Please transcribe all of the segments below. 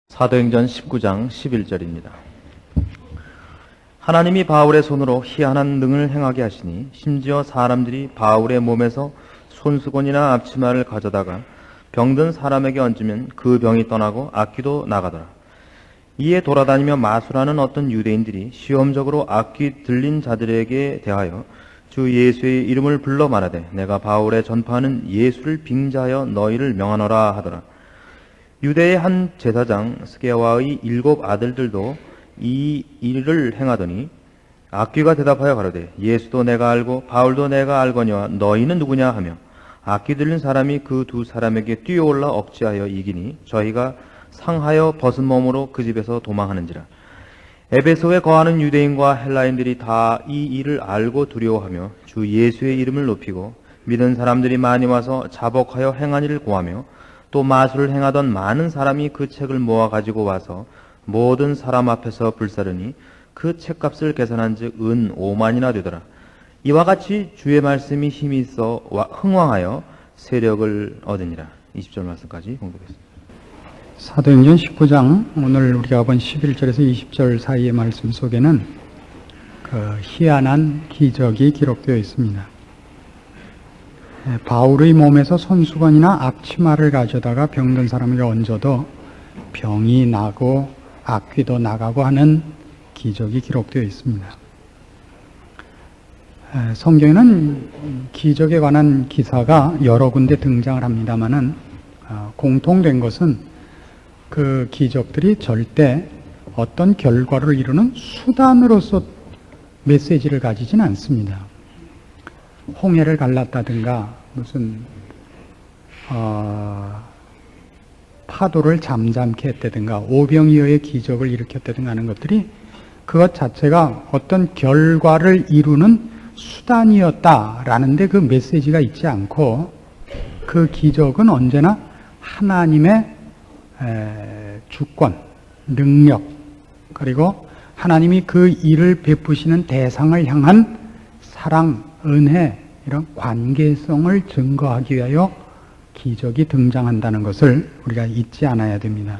사도행전 19장 11절입니다. 하나님이 바울의 손으로 희한한 능을 행하게 하시니 심지어 사람들이 바울의 몸에서 손수건이나 앞치마를 가져다가 병든 사람에게 얹으면 그 병이 떠나고 악귀도 나가더라. 이에 돌아다니며 마술하는 어떤 유대인들이 시험적으로 악귀 들린 자들에게 대하여 주 예수의 이름을 불러 말하되 내가 바울의 전파하는 예수를 빙자하여 너희를 명하노라 하더라. 유대의 한 제사장 스게와의 7 아들들도 이 일을 행하더니 악귀가 대답하여 가로되 예수도 내가 알고 바울도 내가 알거니와 너희는 누구냐 하며 악귀 들린 사람이 그 두 사람에게 뛰어올라 억제하여 이기니 저희가 상하여 벗은 몸으로 그 집에서 도망하는지라. 에베소에 거하는 유대인과 헬라인들이 다 이 일을 알고 두려워하며 주 예수의 이름을 높이고 믿은 사람들이 많이 와서 자복하여 행한 일을 고하며 또 마술을 행하던 많은 사람이 그 책을 모아 가지고 와서 모든 사람 앞에서 불사르니 그 책값을 계산한즉 은 5만이나 되더라. 이와 같이 주의 말씀이 힘이 있어 흥왕하여 세력을 얻으니라. 20절 말씀까지 공독했습니다. 사도행전 19장 오늘 우리가 본 11절에서 20절 사이의 말씀 속에는 그 희한한 기적이 기록되어 있습니다. 바울의 몸에서 손수건이나 앞치마를 가져다가 병든 사람에게 얹어도 병이 나고 악귀도 나가고 하는 기적이 기록되어 있습니다. 성경에는 기적에 관한 기사가 여러 군데 등장을 합니다마는 공통된 것은 그 기적들이 절대 어떤 결과를 이루는 수단으로서 메시지를 가지진 않습니다. 홍해를 갈랐다든가 무슨 파도를 잠잠케 했다든가 오병이어의 기적을 일으켰다든가 하는 것들이 그것 자체가 어떤 결과를 이루는 수단이었다라는 데 그 메시지가 있지 않고 그 기적은 언제나 하나님의 주권, 능력 그리고 하나님이 그 일을 베푸시는 대상을 향한 사랑, 은혜 이런 관계성을 증거하기 위하여 기적이 등장한다는 것을 우리가 잊지 않아야 됩니다.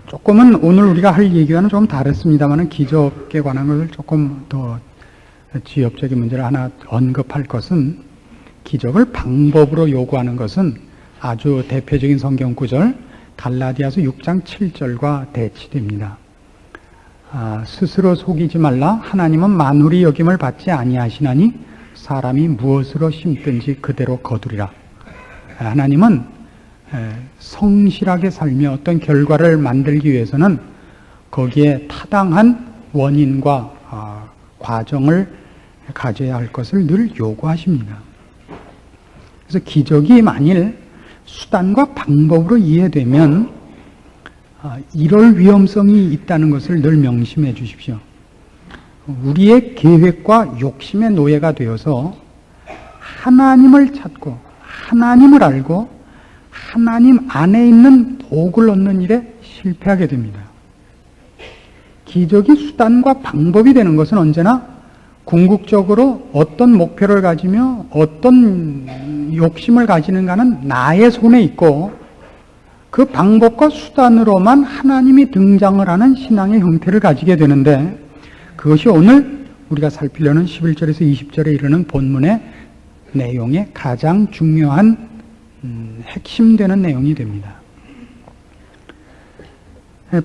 조금은 오늘 우리가 할 얘기와는 좀 다릅니다만 기적에 관한 것을 조금 더 지엽적인 문제를 하나 언급할 것은 기적을 방법으로 요구하는 것은 아주 대표적인 성경 구절 갈라디아서 6장 7절과 대치됩니다. 스스로 속이지 말라. 하나님은 만물이 여김을 받지 아니하시나니 사람이 무엇으로 심든지 그대로 거두리라. 하나님은 성실하게 살며 어떤 결과를 만들기 위해서는 거기에 타당한 원인과 과정을 가져야 할 것을 늘 요구하십니다. 그래서 기적이 만일 수단과 방법으로 이해되면 이럴 위험성이 있다는 것을 늘 명심해 주십시오. 우리의 계획과 욕심의 노예가 되어서 하나님을 찾고 하나님을 알고 하나님 안에 있는 복을 얻는 일에 실패하게 됩니다. 기적이 수단과 방법이 되는 것은 언제나 궁극적으로 어떤 목표를 가지며 어떤 욕심을 가지는가는 나의 손에 있고 그 방법과 수단으로만 하나님이 등장을 하는 신앙의 형태를 가지게 되는데 그것이 오늘 우리가 살피려는 11절에서 20절에 이르는 본문의 내용의 가장 중요한 핵심되는 내용이 됩니다.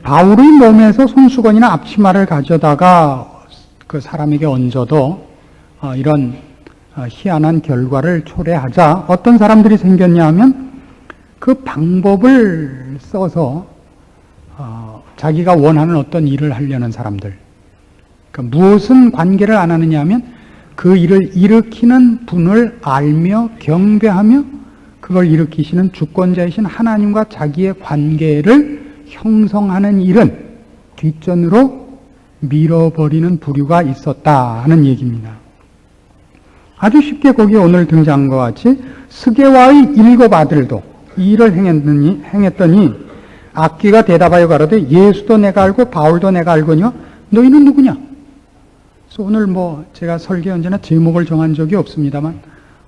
바울의 몸에서 손수건이나 앞치마를 가져다가 그 사람에게 얹어도 이런 희한한 결과를 초래하자 어떤 사람들이 생겼냐 하면 그 방법을 써서 자기가 원하는 어떤 일을 하려는 사람들, 그러니까 무엇은 관계를 안 하느냐 하면 그 일을 일으키는 분을 알며 경배하며 그걸 일으키시는 주권자이신 하나님과 자기의 관계를 형성하는 일은 뒷전으로 밀어버리는 부류가 있었다 하는 얘기입니다. 아주 쉽게 거기에 오늘 등장한 것 같이 스게와의 7 아들도 이 일을 행했더니 악귀가 대답하여 가로되 예수도 내가 알고 바울도 내가 알거니와 너희는 누구냐? 그래서 오늘 제가 설계 언제나 제목을 정한 적이 없습니다만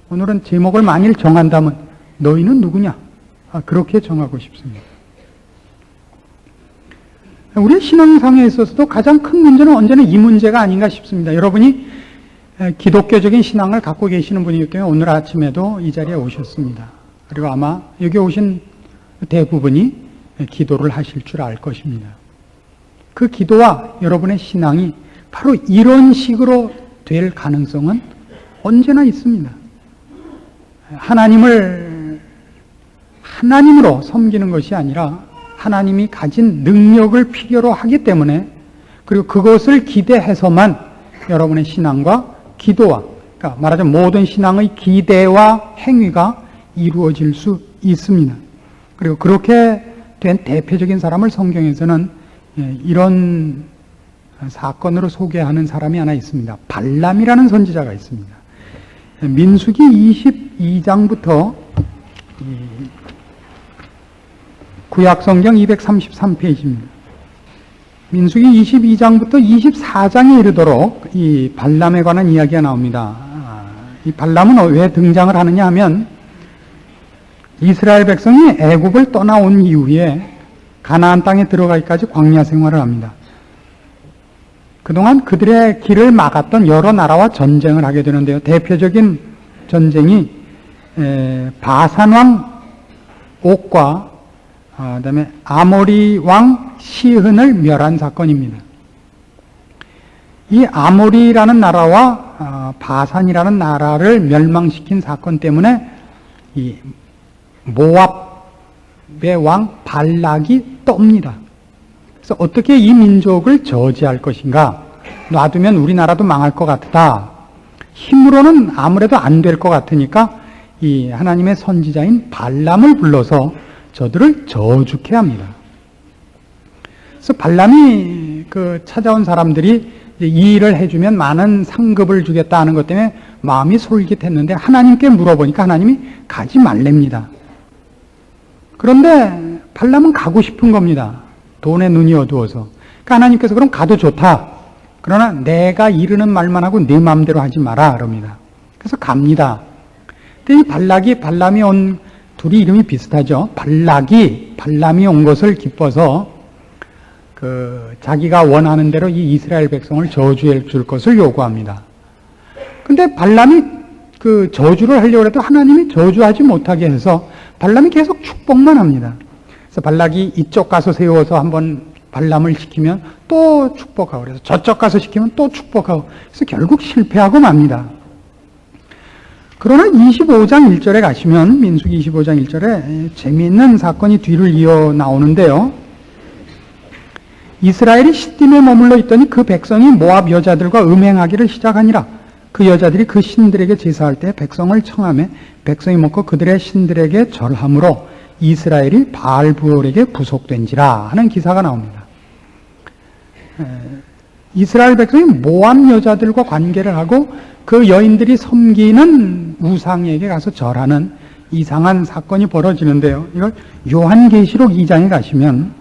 오늘은 제목을 만일 정한다면 너희는 누구냐? 그렇게 정하고 싶습니다. 우리 신앙상에 있어서도 가장 큰 문제는 언제나 이 문제가 아닌가 싶습니다. 여러분이 기독교적인 신앙을 갖고 계시는 분이기 때문에 오늘 아침에도 이 자리에 오셨습니다. 그리고 아마 여기 오신 대부분이 기도를 하실 줄 알 것입니다. 그 기도와 여러분의 신앙이 바로 이런 식으로 될 가능성은 언제나 있습니다. 하나님으로 섬기는 것이 아니라 하나님이 가진 능력을 필요로 하기 때문에, 그리고 그것을 기대해서만 여러분의 신앙과 기도와, 그러니까 말하자면 모든 신앙의 기대와 행위가 이루어질 수 있습니다. 그리고 그렇게 된 대표적인 사람을 성경에서는 이런 사건으로 소개하는 사람이 하나 있습니다. 발람이라는 선지자가 있습니다. 민수기 22장부터 구약성경 233페이지입니다. 민수기 22장부터 24장에 이르도록 이 발람에 관한 이야기가 나옵니다. 이 발람은 왜 등장을 하느냐 하면, 이스라엘 백성이 애굽을 떠나온 이후에 가나안 땅에 들어가기까지 광야 생활을 합니다. 그동안 그들의 길을 막았던 여러 나라와 전쟁을 하게 되는데요. 대표적인 전쟁이 바산 왕 옥과 그다음에 아모리 왕 시흔을 멸한 사건입니다. 이 아모리라는 나라와 바산이라는 나라를 멸망시킨 사건 때문에 이 모압의 왕 발락이 떱니다. 그래서 어떻게 이 민족을 저지할 것인가? 놔두면 우리나라도 망할 것 같다. 힘으로는 아무래도 안 될 것 같으니까 이 하나님의 선지자인 발람을 불러서 저들을 저주케 합니다. 그래서 발람이 찾아온 사람들이 이 일을 해주면 많은 상급을 주겠다 하는 것 때문에 마음이 솔깃했는데, 하나님께 물어보니까 하나님이 가지 말랍니다. 그런데 발람은 가고 싶은 겁니다. 돈에 눈이 어두워서. 그러니까 하나님께서 그럼 가도 좋다. 그러나 내가 이르는 말만 하고 네 마음대로 하지 마라 그럽니다. 그래서 갑니다. 근데 이 발람이 온, 둘이 이름이 비슷하죠. 발람이 온 것을 기뻐서 자기가 원하는 대로 이 이스라엘 백성을 저주해 줄 것을 요구합니다. 근데 발람이 저주를 하려고 해도 하나님이 저주하지 못하게 해서 발람이 계속 축복만 합니다. 그래서 발락이 이쪽 가서 세워서 한번 발람을 시키면 또 축복하고, 그래서 저쪽 가서 시키면 또 축복하고, 그래서 결국 실패하고 맙니다. 그러나 25장 1절에 가시면, 민수기 25장 1절에 재미있는 사건이 뒤를 이어 나오는데요. 이스라엘이 시딤에 머물러 있더니 그 백성이 모압 여자들과 음행하기를 시작하니라. 그 여자들이 그 신들에게 제사할 때 백성을 청하며 백성이 먹고 그들의 신들에게 절함으로 이스라엘이 바알부올에게 부속된지라 하는 기사가 나옵니다. 이스라엘 백성이 모압 여자들과 관계를 하고 그 여인들이 섬기는 우상에게 가서 절하는 이상한 사건이 벌어지는데요. 이걸 요한계시록 2장에 가시면,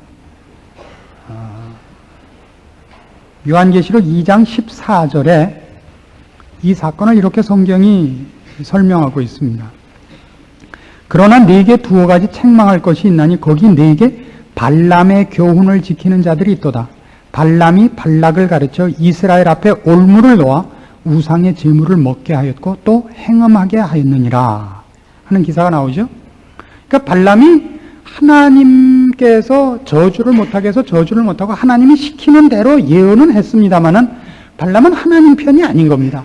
요한계시록 2장 14절에 이 사건을 이렇게 성경이 설명하고 있습니다. 그러나 네게 두어 가지 책망할 것이 있나니 거기 네게 발람의 교훈을 지키는 자들이 있도다. 발람이 발락을 가르쳐 이스라엘 앞에 올무를 놓아 우상의 제물을 먹게 하였고 또 행음하게 하였느니라 하는 기사가 나오죠. 그러니까 발람이 하나님께서 저주를 못하게 해서 저주를 못하고 하나님이 시키는 대로 예언은 했습니다마는 발람은 하나님 편이 아닌 겁니다.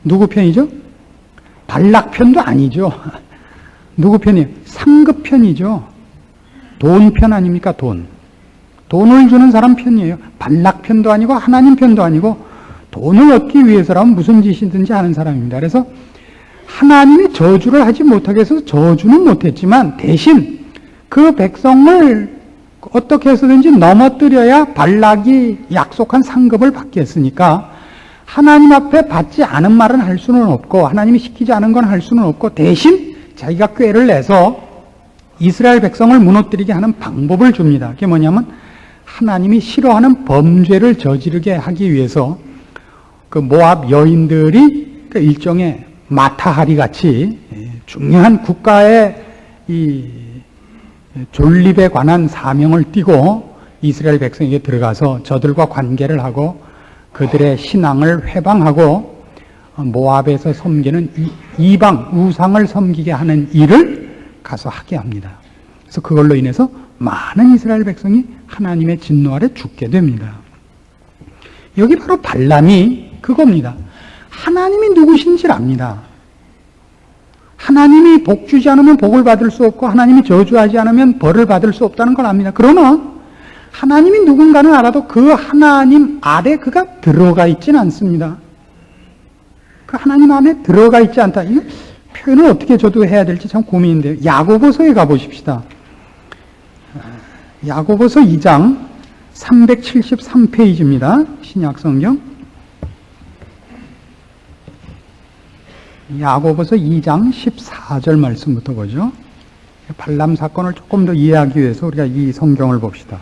누구 편이죠? 발락 편도 아니죠. 누구 편이에요? 상급 편이죠. 돈 편 아닙니까? 돈을 주는 사람 편이에요. 발락 편도 아니고 하나님 편도 아니고 돈을 얻기 위해서라면 무슨 짓이든지 하는 사람입니다. 그래서 하나님이 저주를 하지 못하게 해서 저주는 못했지만 대신 그 백성을 어떻게 해서든지 넘어뜨려야 발락이 약속한 상급을 받게 했으니까 하나님 앞에 받지 않은 말은 할 수는 없고 하나님이 시키지 않은 건 할 수는 없고 대신 자기가 꾀를 내서 이스라엘 백성을 무너뜨리게 하는 방법을 줍니다. 그게 뭐냐면 하나님이 싫어하는 범죄를 저지르게 하기 위해서 그 모압 여인들이 일종의 마타하리 같이 중요한 국가의 이 존립에 관한 사명을 띠고 이스라엘 백성에게 들어가서 저들과 관계를 하고 그들의 신앙을 회방하고 모압에서 섬기는 이방 우상을 섬기게 하는 일을 가서 하게 합니다. 그래서 그걸로 인해서 많은 이스라엘 백성이 하나님의 진노 아래 죽게 됩니다. 여기 바로 발람이 그겁니다. 하나님이 누구신지를 압니다. 하나님이 복 주지 않으면 복을 받을 수 없고 하나님이 저주하지 않으면 벌을 받을 수 없다는 걸 압니다. 그러나 하나님이 누군가는 알아도 그 하나님 아래 그가 들어가 있지는 않습니다. 그 하나님 안에 들어가 있지 않다. 이 표현을 어떻게 저도 해야 될지 참 고민인데요. 야고보서에 가보십시다. 야고보서 2장 373페이지입니다. 신약성경. 야고보서 2장 14절 말씀부터 보죠. 발람 사건을 조금 더 이해하기 위해서 우리가 이 성경을 봅시다.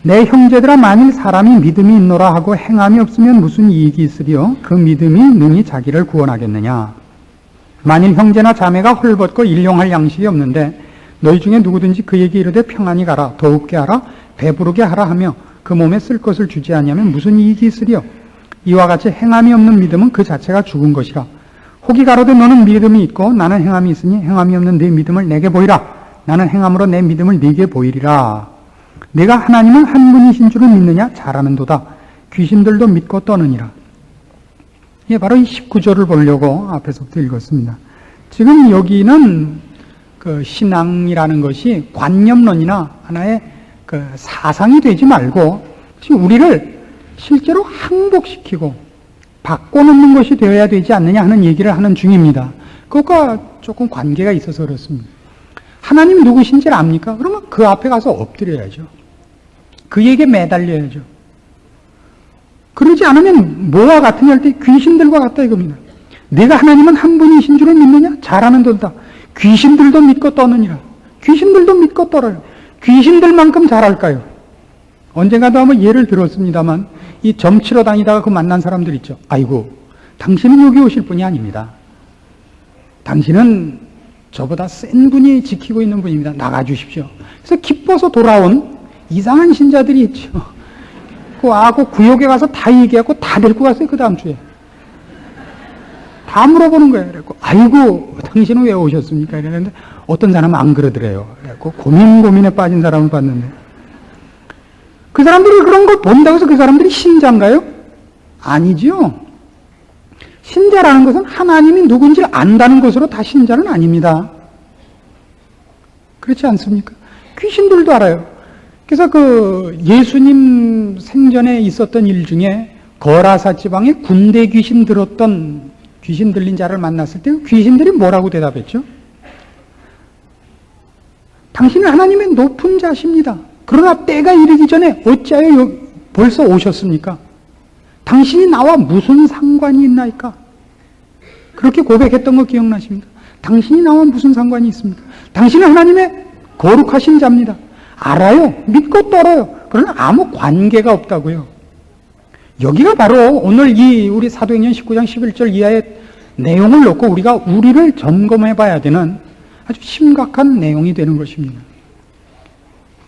내 형제들아 만일 사람이 믿음이 있노라 하고 행함이 없으면 무슨 이익이 있으리요? 그 믿음이 능히 자기를 구원하겠느냐? 만일 형제나 자매가 헐벗고 일용할 양식이 없는데 너희 중에 누구든지 그에게 이르되 평안히 가라, 더욱게 하라, 배부르게 하라 하며 그 몸에 쓸 것을 주지 아니하면 무슨 이익이 있으리요? 이와 같이 행함이 없는 믿음은 그 자체가 죽은 것이라. 혹이 가로되 너는 믿음이 있고 나는 행함이 있으니 행함이 없는 네 믿음을 내게 보이라. 나는 행함으로 내 믿음을 네게 보이리라. 내가 하나님은 한 분이신 줄을 믿느냐? 잘하는도다. 귀신들도 믿고 떠느니라. 예, 바로 이 19절을 보려고 앞에서부터 읽었습니다. 지금 여기는 그 신앙이라는 것이 관념론이나 하나의 그 사상이 되지 말고 지금 우리를 실제로 항복시키고 바꿔놓는 것이 되어야 되지 않느냐 하는 얘기를 하는 중입니다. 그것과 조금 관계가 있어서 그렇습니다. 하나님이 누구신지를 압니까? 그러면 그 앞에 가서 엎드려야죠. 그에게 매달려야죠. 그러지 않으면 뭐와 같으냐 할 때 귀신들과 같다 이겁니다. 내가 하나님은 한 분이신 줄을 믿느냐? 잘하는도다. 귀신들도 믿고 떠느니라. 귀신들도 믿고 떨어요. 귀신들만큼 잘할까요? 언젠가도 한번 예를 들었습니다만 이 점치러 다니다가 그 만난 사람들 있죠. 아이고, 당신은 여기 오실 분이 아닙니다. 당신은 저보다 센 분이 지키고 있는 분입니다. 나가주십시오. 그래서 기뻐서 돌아온 이상한 신자들이 있죠. 그 구역에 가서 다 얘기하고 다 데리고 갔어요. 그 다음 주에. 다 물어보는 거예요. 그래갖고, 아이고, 당신은 왜 오셨습니까? 이랬는데 어떤 사람은 안 그러더래요. 그래갖고 고민에 빠진 사람을 봤는데 그 사람들이 그런 걸 본다고 해서 그 사람들이 신자인가요? 아니죠. 신자라는 것은 하나님이 누군지를 안다는 것으로 다 신자는 아닙니다. 그렇지 않습니까? 귀신들도 알아요. 그래서 그 예수님 생전에 있었던 일 중에 거라사 지방에 군대 귀신 들었던 귀신 들린 자를 만났을 때 귀신들이 뭐라고 대답했죠? 당신은 하나님의 높은 자십니다. 그러나 때가 이르기 전에 어찌하여 벌써 오셨습니까? 당신이 나와 무슨 상관이 있나이까? 그렇게 고백했던 거 기억나십니까? 당신이 나와 무슨 상관이 있습니까? 당신은 하나님의 거룩하신 자입니다. 알아요. 믿고 떨어요. 그러나 아무 관계가 없다고요. 여기가 바로 오늘 우리 사도행전 19장 11절 이하의 내용을 놓고 우리가 우리를 점검해 봐야 되는 아주 심각한 내용이 되는 것입니다.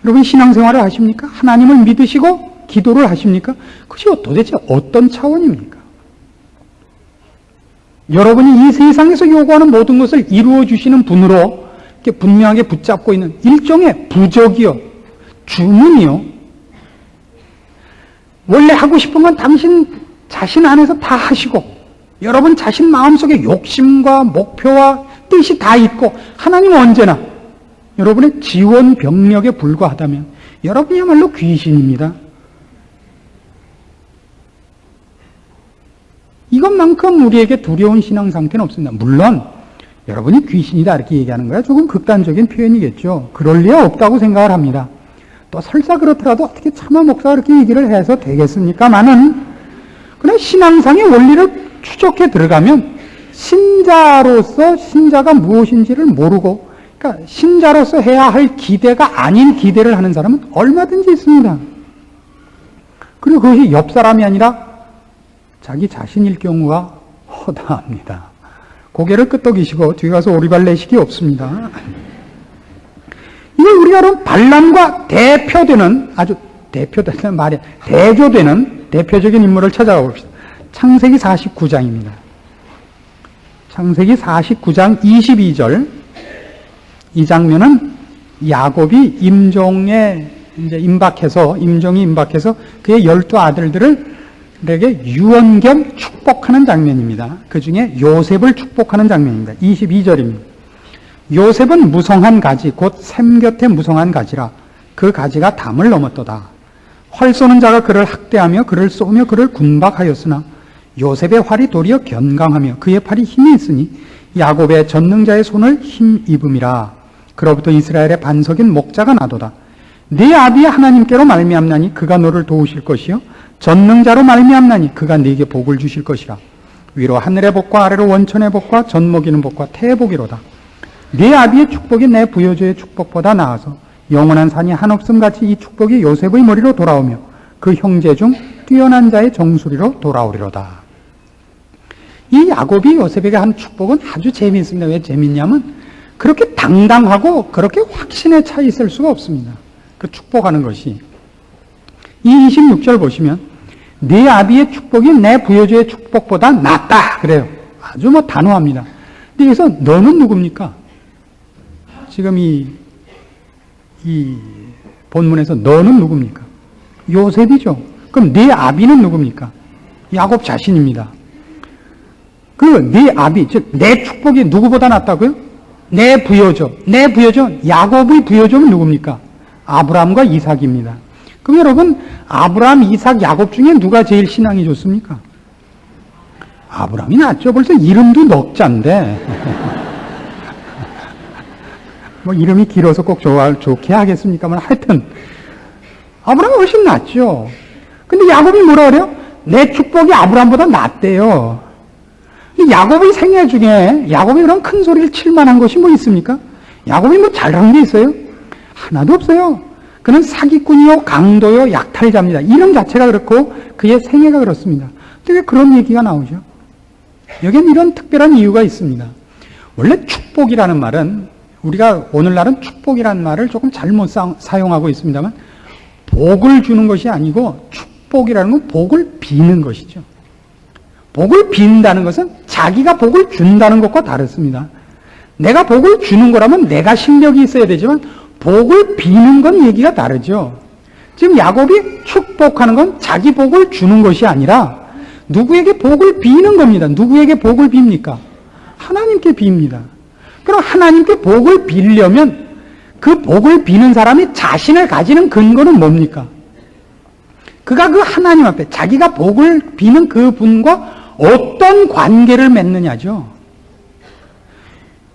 여러분 신앙생활을 하십니까? 하나님을 믿으시고 기도를 하십니까? 그것이 도대체 어떤 차원입니까? 여러분이 이 세상에서 요구하는 모든 것을 이루어 주시는 분으로 이렇게 분명하게 붙잡고 있는 일종의 부적이요, 주문이요. 원래 하고 싶은 건 당신 자신 안에서 다 하시고 여러분 자신 마음속에 욕심과 목표와 뜻이 다 있고 하나님은 언제나 여러분의 지원 병력에 불과하다면 여러분이야말로 귀신입니다. 이것만큼 우리에게 두려운 신앙 상태는 없습니다. 물론 여러분이 귀신이다 이렇게 얘기하는 거야 조금 극단적인 표현이겠죠. 그럴 리가 없다고 생각을 합니다. 또 설사 그렇더라도 어떻게 차마 목사가 그렇게 얘기를 해서 되겠습니까마는 그냥 신앙상의 원리를 추적해 들어가면 신자로서 신자가 무엇인지를 모르고 그러니까 신자로서 해야 할 기대가 아닌 기대를 하는 사람은 얼마든지 있습니다. 그리고 그것이 옆 사람이 아니라 자기 자신일 경우가 허다합니다. 고개를 끄덕이시고 뒤에 가서 오리발 내식이 없습니다. 우리가 그럼 발람과 대표되는, 아주 대표되는 말이, 대조되는 대표적인 인물을 찾아가 봅시다. 창세기 49장입니다. 창세기 49장 22절. 이 장면은 야곱이 임종이 임박해서 그의 12아들들에게 유언 겸 축복하는 장면입니다. 그 중에 요셉을 축복하는 장면입니다. 22절입니다. 요셉은 무성한 가지, 곧 샘 곁에 무성한 가지라. 그 가지가 담을 넘었도다. 활 쏘는 자가 그를 학대하며 그를 쏘며 그를 군박하였으나 요셉의 활이 도리어 견강하며 그의 팔이 힘이 있으니 야곱의 전능자의 손을 힘입음이라. 그로부터 이스라엘의 반석인 목자가 나도다. 네 아비의 하나님께로 말미암나니 그가 너를 도우실 것이요 전능자로 말미암나니 그가 네게 복을 주실 것이라. 위로 하늘의 복과 아래로 원천의 복과 젖 먹이는 복과 태의 복이로다. 네 아비의 축복이 내 부여주의 축복보다 나아서 영원한 산이 한없음같이 이 축복이 요셉의 머리로 돌아오며 그 형제 중 뛰어난 자의 정수리로 돌아오리로다. 이 야곱이 요셉에게 한 축복은 아주 재미있습니다. 왜 재미있냐면 그렇게 당당하고 그렇게 확신에 차 있을 수가 없습니다. 그 축복하는 것이. 이 26절 보시면 네 아비의 축복이 내 부여주의 축복보다 낫다 그래요. 아주 단호합니다. 근데 여기서 너는 누굽니까? 지금 이 본문에서 너는 누굽니까? 요셉이죠. 그럼 네 아비는 누굽니까? 야곱 자신입니다. 그 네 아비, 즉 내 축복이 누구보다 낫다고요? 내 부여조, 야곱의 부여조는 누굽니까? 아브라함과 이삭입니다. 그럼 여러분, 아브라함, 이삭, 야곱 중에 누가 제일 신앙이 좋습니까? 아브라함이 낫죠. 벌써 이름도 넉자인데. 뭐 이름이 길어서 꼭 좋게 하겠습니까만 하여튼 아브라함이 훨씬 낫죠. 근데 야곱이 뭐라 그래요? 내 축복이 아브라함보다 낫대요. 야곱의 생애 중에 야곱이 그런 큰 소리를 칠 만한 것이 뭐 있습니까? 야곱이 뭐 잘한 게 있어요? 하나도 없어요. 그는 사기꾼이요, 강도요, 약탈자입니다. 이름 자체가 그렇고 그의 생애가 그렇습니다. 근데 왜 그런 얘기가 나오죠? 여기엔 이런 특별한 이유가 있습니다. 원래 축복이라는 말은 우리가 오늘날은 축복이라는 말을 조금 잘못 사용하고 있습니다만 복을 주는 것이 아니고 축복이라는 건 복을 비는 것이죠. 복을 빈다는 것은 자기가 복을 준다는 것과 다릅니다. 내가 복을 주는 거라면 내가 실력이 있어야 되지만 복을 비는 건 얘기가 다르죠. 지금 야곱이 축복하는 건 자기 복을 주는 것이 아니라 누구에게 복을 비는 겁니다. 누구에게 복을 빕니까? 하나님께 빕니다. 그럼 하나님께 복을 빌려면 그 복을 비는 사람이 자신을 가지는 근거는 뭡니까? 그가 그 하나님 앞에 자기가 복을 비는 그 분과 어떤 관계를 맺느냐죠.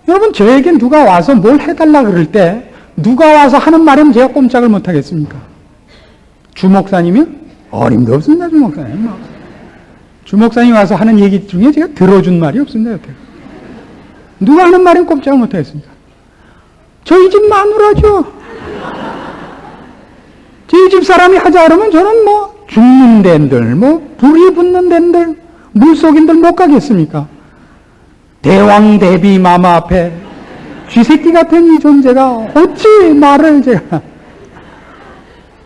여러분, 저에게 누가 와서 뭘 해달라 그럴 때 누가 와서 하는 말이면 제가 꼼짝을 못 하겠습니까? 주목사님이면 어림도 없습니다. 주목사님. 주목사님이 와서 하는 얘기 중에 제가 들어준 말이 없습니다. 여태. 누가 하는 말은 꼼짝을 못 하겠습니까? 저희 집 마누라죠. 저희 집 사람이 하자 그러면 저는 뭐 죽는 데들, 뭐 불이 붙는 데들, 물속인들 못 가겠습니까? 대왕 대비 마마 앞에 쥐새끼 같은 이 존재가 어찌 말을 제가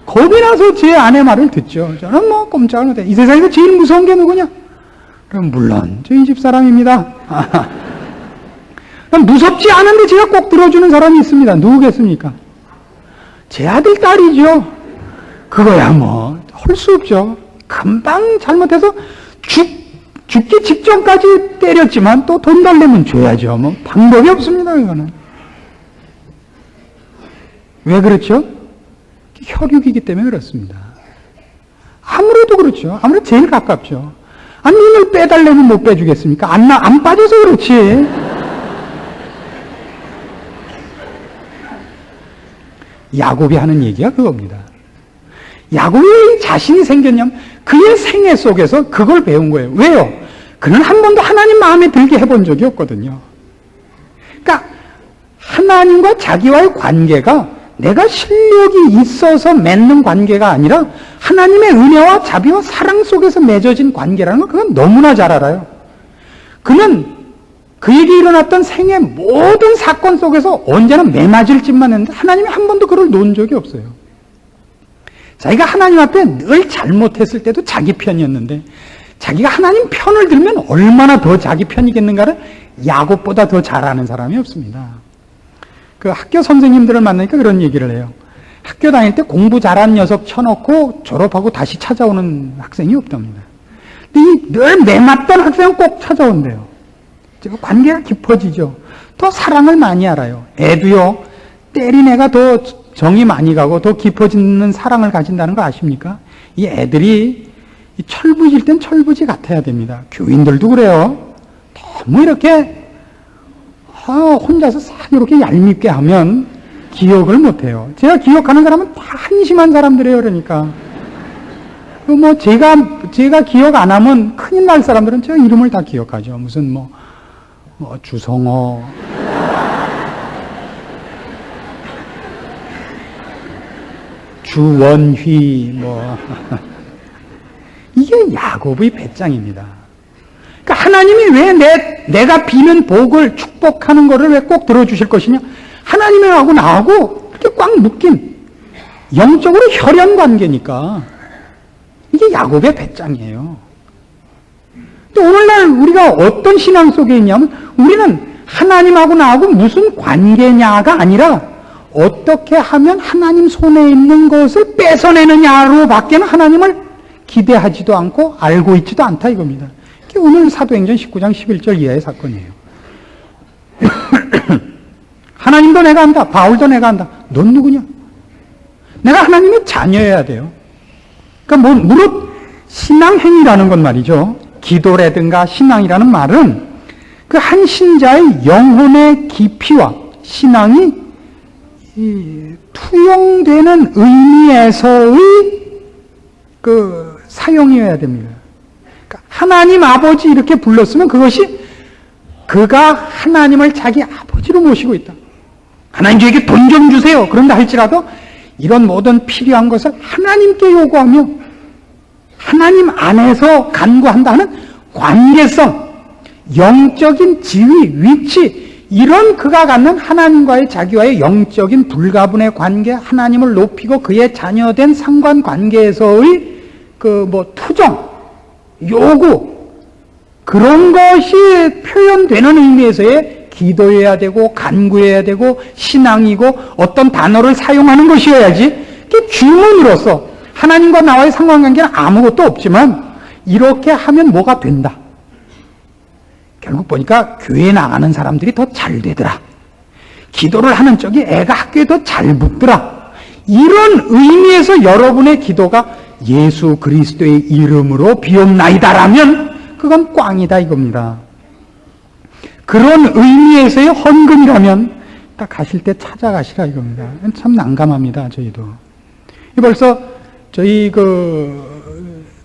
겁이 나서 제 아내 말을 듣죠. 저는 뭐 꼼짝을 못해. 이 세상에서 제일 무서운 게 누구냐? 그럼 물론 저희 집 사람입니다. 무섭지 않은데 제가 꼭 들어주는 사람이 있습니다. 누구겠습니까? 제 아들, 딸이죠. 그거야 뭐 할 수 없죠. 금방 잘못해서 죽기 직전까지 때렸지만 또 돈 달래면 줘야죠. 뭐 방법이 없습니다. 이거는. 왜 그렇죠? 혈육이기 때문에 그렇습니다. 아무래도 그렇죠. 아무래도 제일 가깝죠. 아니, 눈을 빼달래면 못 빼주겠습니까? 안 빠져서 그렇지. 야곱이 하는 얘기가 그겁니다. 야곱이 자신이 생겼냐면 그의 생애 속에서 그걸 배운 거예요. 왜요? 그는 한 번도 하나님 마음에 들게 해본 적이 없거든요. 그러니까 하나님과 자기와의 관계가 내가 실력이 있어서 맺는 관계가 아니라 하나님의 은혜와 자비와 사랑 속에서 맺어진 관계라는 걸 그건 너무나 잘 알아요. 그는 그에게 일어났던 생의 모든 사건 속에서 언제나 매맞을 짓만 했는데 하나님이 한 번도 그를 놓은 적이 없어요. 자기가 하나님 앞에 늘 잘못했을 때도 자기 편이었는데 자기가 하나님 편을 들면 얼마나 더 자기 편이겠는가를 야곱보다 더 잘 아는 사람이 없습니다. 그 학교 선생님들을 만나니까 그런 얘기를 해요. 학교 다닐 때 공부 잘하는 녀석 쳐놓고 졸업하고 다시 찾아오는 학생이 없답니다. 근데 이 늘 매맞던 학생은 꼭 찾아온대요. 관계가 깊어지죠. 더 사랑을 많이 알아요. 애도요, 때린 애가 더 정이 많이 가고 더 깊어지는 사랑을 가진다는 거 아십니까? 이 애들이 철부지일 땐 철부지 같아야 됩니다. 교인들도 그래요. 너무 이렇게 혼자서 싹 이렇게 얄밉게 하면 기억을 못해요. 제가 기억하는 사람은 다 한심한 사람들이에요. 그러니까 뭐 제가 기억 안 하면 큰일 날 사람들은 제가 이름을 다 기억하죠. 무슨 뭐 주성호, 주원휘, 이게 야곱의 배짱입니다. 그러니까 하나님이 왜 내가 비는 복을 축복하는 거를 왜 꼭 들어주실 것이냐? 하나님하고 나하고 이렇게 꽉 묶인 영적으로 혈연 관계니까 이게 야곱의 배짱이에요. 또 오늘날 우리가 어떤 신앙 속에 있냐면 우리는 하나님하고 나하고 무슨 관계냐가 아니라 어떻게 하면 하나님 손에 있는 것을 뺏어내느냐로 밖에는 하나님을 기대하지도 않고 알고 있지도 않다 이겁니다. 이게 오늘 사도행전 19장 11절 이하의 사건이에요. 하나님도 내가 안다. 바울도 내가 안다. 넌 누구냐? 내가 하나님의 자녀여야 돼요. 그러니까 무릇 신앙행위라는 건 말이죠. 기도라든가 신앙이라는 말은 그 한 신자의 영혼의 깊이와 신앙이 투영되는 의미에서의 그 사용이어야 됩니다. 그러니까 하나님 아버지 이렇게 불렀으면 그것이 그가 하나님을 자기 아버지로 모시고 있다. 하나님 저에게 돈 좀 주세요. 그런다 할지라도 이런 모든 필요한 것을 하나님께 요구하며 하나님 안에서 간구한다는 관계성, 영적인 지위, 위치, 이런 그가 갖는 하나님과의 자기와의 영적인 불가분의 관계, 하나님을 높이고 그의 자녀된 상관관계에서의 투정, 요구, 그런 것이 표현되는 의미에서의 기도해야 되고 간구해야 되고 신앙이고 어떤 단어를 사용하는 것이어야지 그게 주문으로서 하나님과 나와의 상관관계는 아무것도 없지만 이렇게 하면 뭐가 된다. 결국 보니까 교회에 나가는 사람들이 더 잘 되더라. 기도를 하는 쪽이 애가 학교에 더 잘 붙더라. 이런 의미에서 여러분의 기도가 예수 그리스도의 이름으로 비옵나이다라면 그건 꽝이다 이겁니다. 그런 의미에서의 헌금이라면 딱 가실 때 찾아가시라 이겁니다. 참 난감합니다. 저희도. 벌써 저희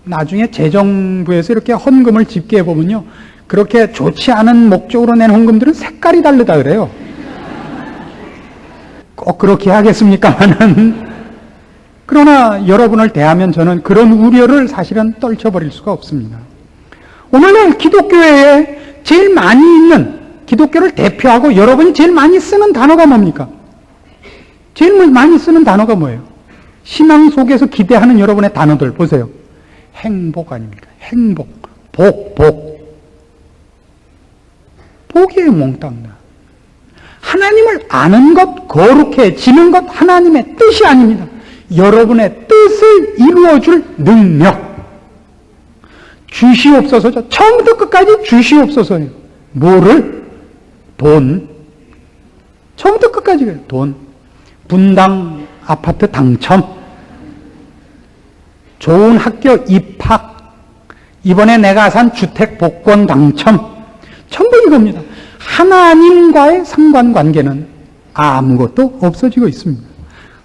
나중에 재정부에서 이렇게 헌금을 집계해 보면요. 그렇게 좋지 않은 목적으로 낸 헌금들은 색깔이 다르다 그래요. 꼭 그렇게 하겠습니까만은 그러나 여러분을 대하면 저는 그런 우려를 사실은 떨쳐버릴 수가 없습니다. 오늘날 기독교에 제일 많이 있는 기독교를 대표하고 여러분이 제일 많이 쓰는 단어가 뭡니까? 제일 많이 쓰는 단어가 뭐예요? 신앙 속에서 기대하는 여러분의 단어들 보세요. 행복 아닙니까? 행복, 복. 복이에요, 몽땅 다. 하나님을 아는 것, 거룩해지는 것 하나님의 뜻이 아닙니다. 여러분의 뜻을 이루어줄 능력. 주시옵소서죠. 처음부터 끝까지 주시옵소서예요. 뭐를? 돈. 처음부터 끝까지 그래요. 돈. 분당 아파트 당첨. 좋은 학교 입학. 이번에 내가 산 주택 복권 당첨. 전부 이겁니다. 하나님과의 상관관계는 아무것도 없어지고 있습니다.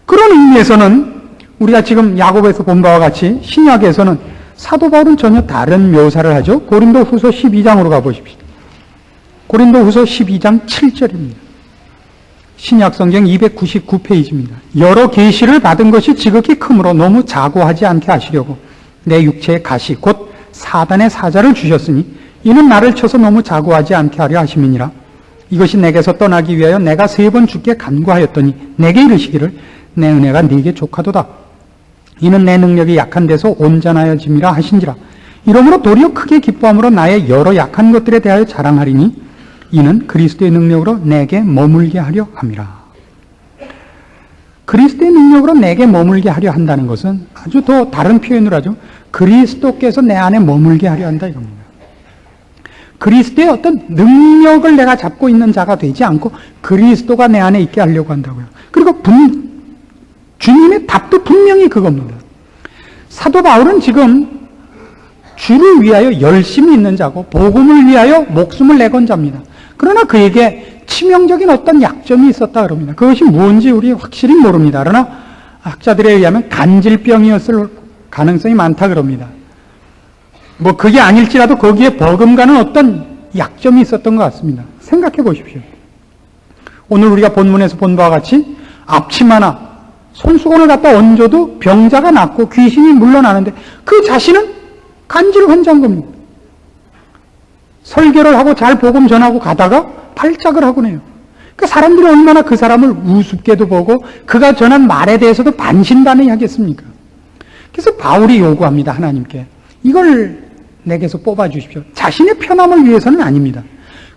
그런 의미에서는 우리가 지금 야곱에서 본 바와 같이 신약에서는 사도 바울은 전혀 다른 묘사를 하죠. 고린도 후서 12장으로 가보십시오. 고린도 후서 12장 7절입니다. 신약 성경 299페이지입니다. 여러 계시를 받은 것이 지극히 크므로 너무 자고하지 않게 하시려고 내 육체의 가시 곧 사단의 사자를 주셨으니 이는 나를 쳐서 너무 자고하지 않게 하려 하심이니라. 이것이 내게서 떠나기 위하여 내가 3번 주께 간구하였더니 내게 이르시기를 내 은혜가 네게 족하도다. 이는 내 능력이 약한 데서 온전하여짐이라 하신지라. 이러므로 도리어 크게 기뻐함으로 나의 여러 약한 것들에 대하여 자랑하리니 이는 그리스도의 능력으로 내게 머물게 하려 함이라. 그리스도의 능력으로 내게 머물게 하려 한다는 것은 아주 더 다른 표현을 하죠. 그리스도께서 내 안에 머물게 하려 한다 이겁니다. 그리스도의 어떤 능력을 내가 잡고 있는 자가 되지 않고 그리스도가 내 안에 있게 하려고 한다고요. 그리고 주님의 답도 분명히 그겁니다. 사도 바울은 지금 주를 위하여 열심히 있는 자고 복음을 위하여 목숨을 내건 자입니다. 그러나 그에게 치명적인 어떤 약점이 있었다 그럽니다. 그것이 무엇인지 우리 확실히 모릅니다. 그러나 학자들에 의하면 간질병이었을 가능성이 많다 그럽니다. 뭐 그게 아닐지라도 거기에 버금가는 어떤 약점이 있었던 것 같습니다. 생각해 보십시오. 오늘 우리가 본문에서 본 바와 같이 앞치마나 손수건을 갖다 얹어도 병자가 낫고 귀신이 물러나는데 그 자신은 간질환자인 겁니다. 설교를 하고 잘 복음 전하고 가다가 발작을 하곤 해요. 그 사람들이 얼마나 그 사람을 우습게도 보고 그가 전한 말에 대해서도 반신반의 하겠습니까? 그래서 바울이 요구합니다. 하나님께 이걸 내게서 뽑아주십시오. 자신의 편함을 위해서는 아닙니다.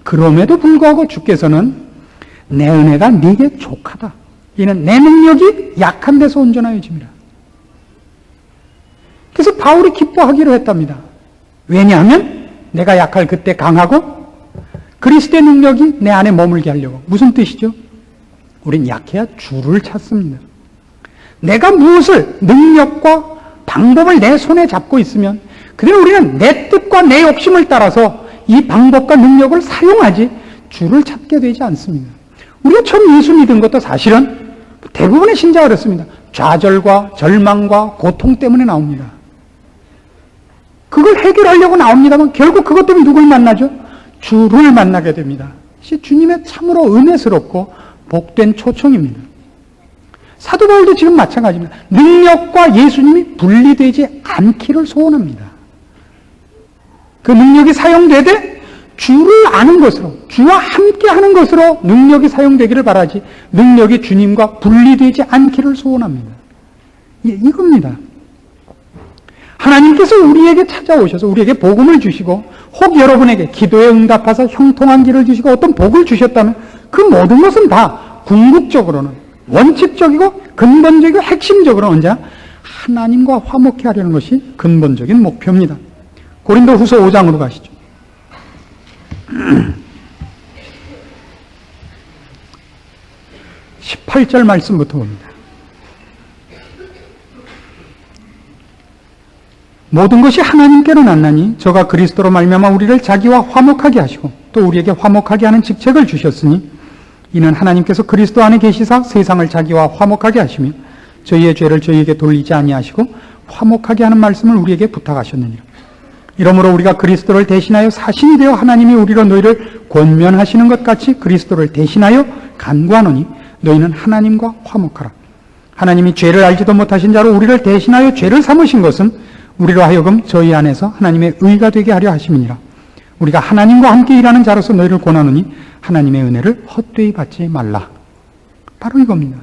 그럼에도 불구하고 주께서는 내 은혜가 네게 족하다. 이는 내 능력이 약한 데서 온전하여짐이라. 그래서 바울이 기뻐하기로 했답니다. 왜냐하면 내가 약할 그때 강하고 그리스도의 능력이 내 안에 머물게 하려고. 무슨 뜻이죠? 우린 약해야 주를 찾습니다. 내가 무엇을 능력과 방법을 내 손에 잡고 있으면 그대로 우리는 내 뜻과 내 욕심을 따라서 이 방법과 능력을 사용하지 주를 찾게 되지 않습니다. 우리가 처음 예수 믿은 것도 사실은 대부분의 신자가 그렇습니다. 좌절과 절망과 고통 때문에 나옵니다. 그걸 해결하려고 나옵니다만 결국 그것 때문에 누굴 만나죠? 주를 만나게 됩니다. 주님의 참으로 은혜스럽고 복된 초청입니다. 사도 바울도 지금 마찬가지입니다. 능력과 예수님이 분리되지 않기를 소원합니다. 그 능력이 사용되되 주를 아는 것으로, 주와 함께 하는 것으로 능력이 사용되기를 바라지 능력이 주님과 분리되지 않기를 소원합니다. 이겁니다. 하나님께서 우리에게 찾아오셔서 우리에게 복음을 주시고 혹 여러분에게 기도에 응답하사 형통한 길을 주시고 어떤 복을 주셨다면 그 모든 것은 다 궁극적으로는 원칙적이고 근본적이고 핵심적으로는 언제나 하나님과 화목해 하려는 것이 근본적인 목표입니다. 고린도 후서 5장으로 가시죠. 18절 말씀부터 봅니다. 모든 것이 하나님께로 났나니 저가 그리스도로 말미암아 우리를 자기와 화목하게 하시고 또 우리에게 화목하게 하는 직책을 주셨으니 이는 하나님께서 그리스도 안에 계시사 세상을 자기와 화목하게 하시며 저희의 죄를 저희에게 돌리지 아니하시고 화목하게 하는 말씀을 우리에게 부탁하셨느니라. 이러므로 우리가 그리스도를 대신하여 사신이 되어 하나님이 우리로 너희를 권면하시는 것 같이 그리스도를 대신하여 간구하노니 너희는 하나님과 화목하라. 하나님이 죄를 알지도 못하신 자로 우리를 대신하여 죄를 삼으신 것은 우리로 하여금 저희 안에서 하나님의 의가 되게 하려 하심이니라. 우리가 하나님과 함께 일하는 자로서 너희를 권하노니 하나님의 은혜를 헛되이 받지 말라. 바로 이겁니다.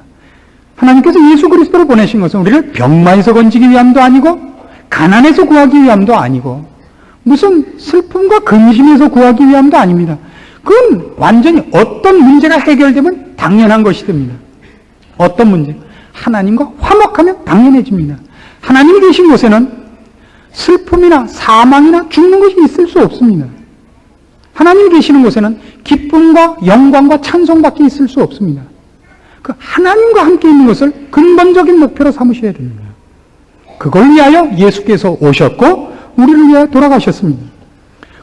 하나님께서 예수 그리스도를 보내신 것은 우리를 병마에서 건지기 위함도 아니고 가난에서 구하기 위함도 아니고 무슨 슬픔과 근심에서 구하기 위함도 아닙니다. 그건 완전히 어떤 문제가 해결되면 당연한 것이 됩니다. 어떤 문제? 하나님과 화목하면 당연해집니다. 하나님이 계신 곳에는 슬픔이나 사망이나 죽는 것이 있을 수 없습니다. 하나님이 계시는 곳에는 기쁨과 영광과 찬송밖에 있을 수 없습니다. 그 하나님과 함께 있는 것을 근본적인 목표로 삼으셔야 됩니다. 그걸 위하여 예수께서 오셨고 우리를 위하여 돌아가셨습니다.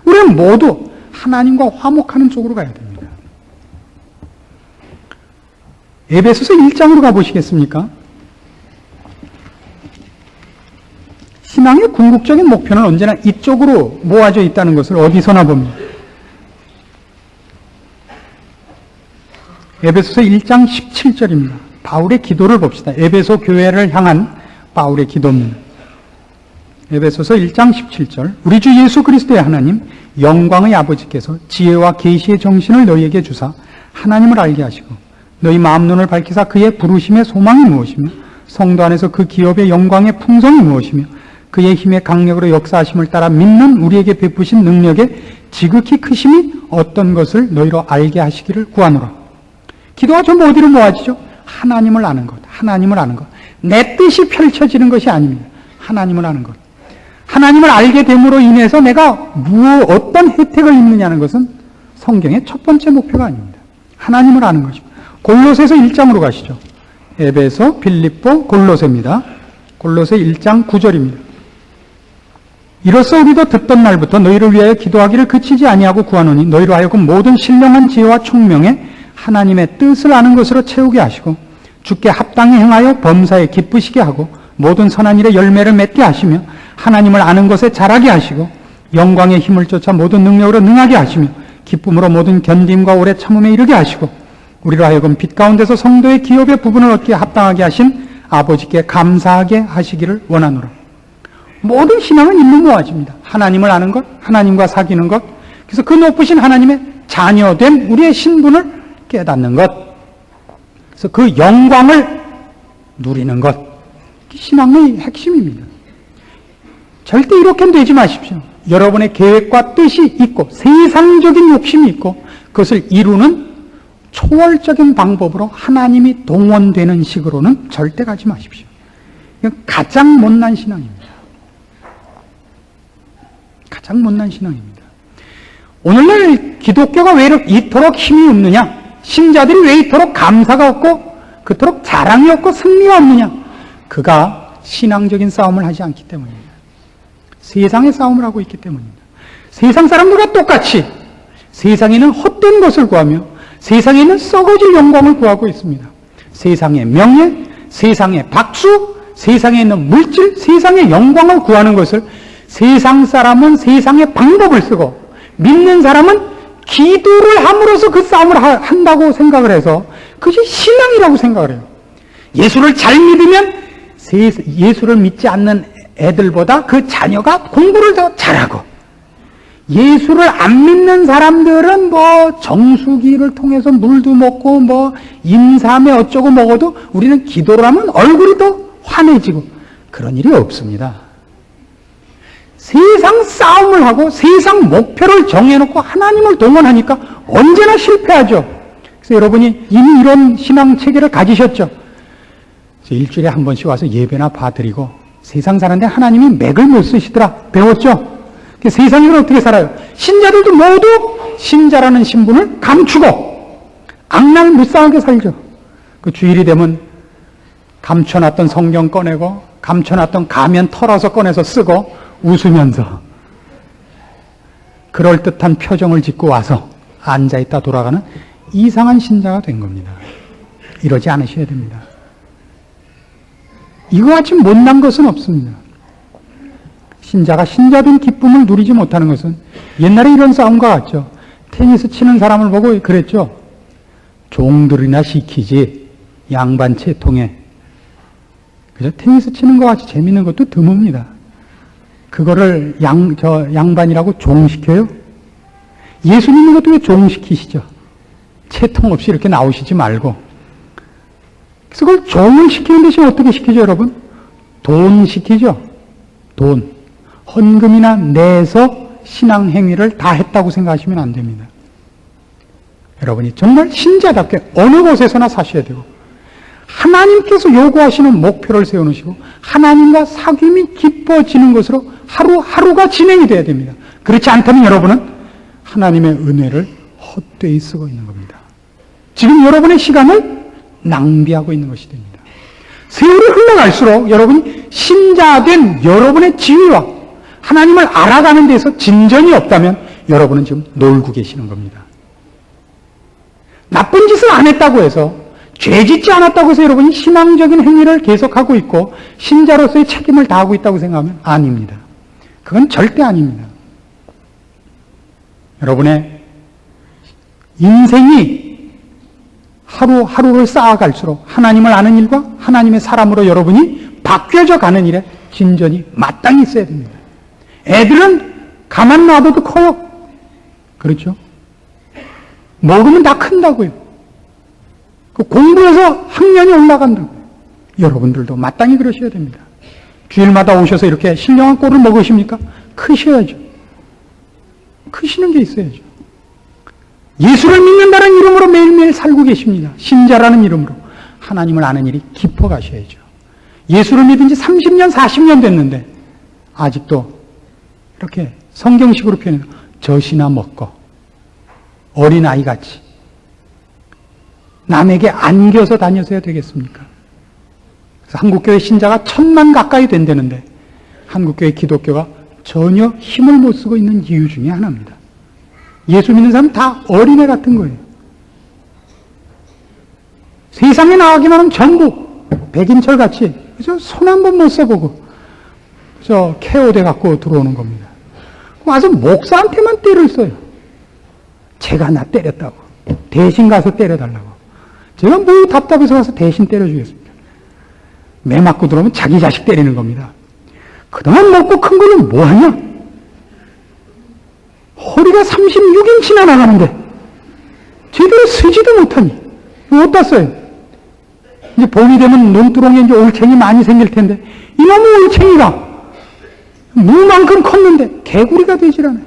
우리는 모두 하나님과 화목하는 쪽으로 가야 됩니다. 에베소서 1장으로 가보시겠습니까? 신앙의 궁극적인 목표는 언제나 이쪽으로 모아져 있다는 것을 어디서나 봅니다. 에베소서 1장 17절입니다. 바울의 기도를 봅시다. 에베소 교회를 향한 바울의 기도입니다. 에베소서 1장 17절 우리 주 예수 그리스도의 하나님 영광의 아버지께서 지혜와 계시의 정신을 너희에게 주사 하나님을 알게 하시고 너희 마음 눈을 밝히사 그의 부르심의 소망이 무엇이며 성도 안에서 그 기업의 영광의 풍성이 무엇이며 그의 힘의 강력으로 역사하심을 따라 믿는 우리에게 베푸신 능력의 지극히 크심이 어떤 것을 너희로 알게 하시기를 구하노라. 기도가 전부 어디로 모아지죠? 하나님을 아는 것, 하나님을 아는 것. 내 뜻이 펼쳐지는 것이 아닙니다. 하나님을 아는 것. 하나님을 알게 됨으로 인해서 내가 어떤 혜택을 입느냐는 것은 성경의 첫 번째 목표가 아닙니다. 하나님을 아는 것입니다. 골로새서 1장으로 가시죠. 에베소, 빌립보, 골로새입니다. 골로새 1장 9절입니다. 이로써 우리도 듣던 날부터 너희를 위하여 기도하기를 그치지 아니하고 구하노니 너희로 하여금 모든 신령한 지혜와 총명에 하나님의 뜻을 아는 것으로 채우게 하시고 주께 합당히 행하여 범사에 기쁘시게 하고 모든 선한 일에 열매를 맺게 하시며 하나님을 아는 것에 자라게 하시고 영광의 힘을 쫓아 모든 능력으로 능하게 하시며 기쁨으로 모든 견딤과 오래 참음에 이르게 하시고 우리로 하여금 빛 가운데서 성도의 기업의 부분을 얻기에 합당하게 하신 아버지께 감사하게 하시기를 원하노라. 모든 신앙은 일로 모아집니다. 하나님을 아는 것, 하나님과 사귀는 것, 그래서 그 높으신 하나님의 자녀된 우리의 신분을 깨닫는 것, 그래서 그 영광을 누리는 것, 신앙의 핵심입니다. 절대 이렇게는 되지 마십시오. 여러분의 계획과 뜻이 있고 세상적인 욕심이 있고 그것을 이루는 초월적인 방법으로 하나님이 동원되는 식으로는 절대 가지 마십시오. 이건 가장 못난 신앙입니다. 가장 못난 신앙입니다. 오늘날 기독교가 왜 이토록 힘이 없느냐? 신자들이 왜 이토록 감사가 없고 그토록 자랑이 없고 승리가 없느냐? 그가 신앙적인 싸움을 하지 않기 때문입니다. 세상의 싸움을 하고 있기 때문입니다. 세상 사람들과 똑같이 세상에는 헛된 것을 구하며 세상에는 썩어질 영광을 구하고 있습니다. 세상의 명예, 세상의 박수, 세상에 있는 물질, 세상의 영광을 구하는 것을 세상 사람은 세상의 방법을 쓰고 믿는 사람은 기도를 함으로써 그 싸움을 한다고 생각을 해서 그것이 신앙이라고 생각을 해요. 예수를 잘 믿으면 예수를 믿지 않는 애들보다 그 자녀가 공부를 더 잘하고 예수를 안 믿는 사람들은 뭐 정수기를 통해서 물도 먹고 뭐 인삼에 어쩌고 먹어도 우리는 기도를 하면 얼굴이 더 환해지고 그런 일이 없습니다. 세상 싸움을 하고 세상 목표를 정해놓고 하나님을 동원하니까 언제나 실패하죠. 그래서 여러분이 이미 이런 신앙 체계를 가지셨죠. 일주일에 한 번씩 와서 예배나 봐드리고 세상 사는데 하나님이 맥을 못 쓰시더라 배웠죠. 세상에는 어떻게 살아요? 신자들도 모두 신자라는 신분을 감추고 악랄무쌍하게 살죠. 그 주일이 되면 감춰놨던 성경 꺼내고 감춰놨던 가면 털어서 꺼내서 쓰고 웃으면서 그럴듯한 표정을 짓고 와서 앉아있다 돌아가는 이상한 신자가 된 겁니다. 이러지 않으셔야 됩니다. 이거 같이 못난 것은 없습니다. 신자가 신자된 기쁨을 누리지 못하는 것은 옛날에 이런 싸움과 같죠. 테니스 치는 사람을 보고 그랬죠. 종들이나 시키지 양반 채통에. 그죠? 테니스 치는 것 같이 재밌는 것도 드뭅니다. 그거를 양반이라고 종시켜요? 예수 믿는 것도 왜 종시키시죠? 채통 없이 이렇게 나오시지 말고. 그래서 그걸 종을 시키는 대신 어떻게 시키죠, 여러분? 돈 시키죠? 돈. 헌금이나 내서 신앙 행위를 다 했다고 생각하시면 안 됩니다. 여러분이 정말 신자답게 어느 곳에서나 사셔야 되고 하나님께서 요구하시는 목표를 세워놓으시고 하나님과 사귐이 깊어지는 것으로 하루하루가 진행이 돼야 됩니다. 그렇지 않다면 여러분은 하나님의 은혜를 헛되이 쓰고 있는 겁니다. 지금 여러분의 시간을 낭비하고 있는 것이 됩니다. 세월이 흘러갈수록 여러분이 신자된 여러분의 지위와 하나님을 알아가는 데서 진전이 없다면 여러분은 지금 놀고 계시는 겁니다. 나쁜 짓을 안 했다고 해서 죄 짓지 않았다고 해서 여러분이 신앙적인 행위를 계속하고 있고 신자로서의 책임을 다하고 있다고 생각하면 아닙니다. 그건 절대 아닙니다. 여러분의 인생이 하루하루를 쌓아갈수록 하나님을 아는 일과 하나님의 사람으로 여러분이 바뀌어져 가는 일에 진전이 마땅히 있어야 됩니다. 애들은 가만 놔둬도 커요. 그렇죠? 먹으면 다 큰다고요. 공부해서 학년이 올라간다고요. 여러분들도 마땅히 그러셔야 됩니다. 주일마다 오셔서 이렇게 신령한 꼴을 먹으십니까? 크셔야죠. 크시는 게 있어야죠. 예수를 믿는다는 이름으로 매일매일 살고 계십니다. 신자라는 이름으로 하나님을 아는 일이 깊어 가셔야죠. 예수를 믿은 지 30년, 40년 됐는데 아직도 이렇게 성경식으로 표현해서 젖이나 먹고 어린아이같이 남에게 안겨서 다녀서야 되겠습니까? 그래서 한국교회 신자가 1000만 가까이 된다는데 한국교회 기독교가 전혀 힘을 못 쓰고 있는 이유 중에 하나입니다. 예수 믿는 사람 다 어린애 같은 거예요. 세상에 나가기만 하면 전부 백인철 같이 손 한 번 못 써보고 케어돼 갖고 들어오는 겁니다. 와서 목사한테만 때를 써요. 제가 나 때렸다고. 대신 가서 때려달라고. 제가 뭐 답답해서 가서 대신 때려주겠습니다. 매 맞고 들어오면 자기 자식 때리는 겁니다. 그동안 먹고 큰 거는 뭐하냐? 허리가 36인치나 나가는데 제대로 쓰지도 못하니 어디다 써요? 이제 봄이 되면 논두렁에 이제 올챙이 많이 생길 텐데 이놈의 올챙이가 무만큼 컸는데 개구리가 되질 않아요.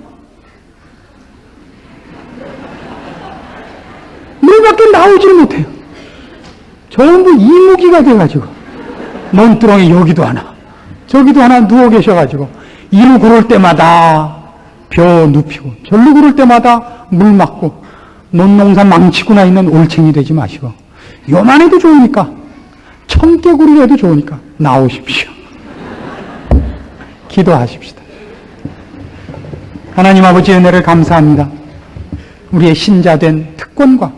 물밖에 나오질 못해요. 전부 이무기가 돼가지고 논두렁에 여기도 하나 저기도 하나 누워 계셔가지고 이로 구를 때마다 벼 눕히고 절로 구를 때마다 물 맞고 논농사 망치고나 있는 올챙이 되지 마시고 요만해도 좋으니까 청개구리 해도 좋으니까 나오십시오. 기도하십시다. 하나님 아버지의 은혜를 감사합니다. 우리의 신자된 특권과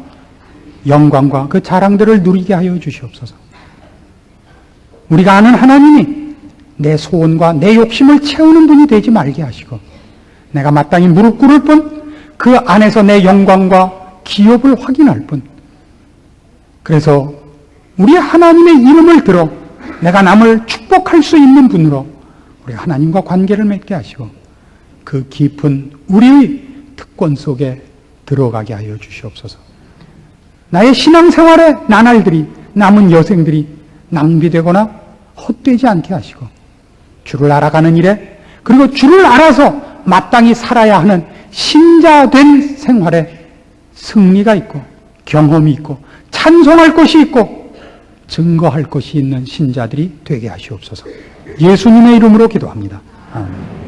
영광과 그 자랑들을 누리게 하여 주시옵소서. 우리가 아는 하나님이 내 소원과 내 욕심을 채우는 분이 되지 말게 하시고 내가 마땅히 무릎 꿇을 뿐 그 안에서 내 영광과 기업을 확인할 뿐 그래서 우리 하나님의 이름을 들어 내가 남을 축복할 수 있는 분으로 우리 하나님과 관계를 맺게 하시고 그 깊은 우리의 특권 속에 들어가게 하여 주시옵소서. 나의 신앙생활의 나날들이 남은 여생들이 낭비되거나 헛되지 않게 하시고 주를 알아가는 일에 그리고 주를 알아서 마땅히 살아야 하는 신자된 생활에 승리가 있고 경험이 있고 찬송할 것이 있고 증거할 것이 있는 신자들이 되게 하시옵소서. 예수님의 이름으로 기도합니다. 아멘.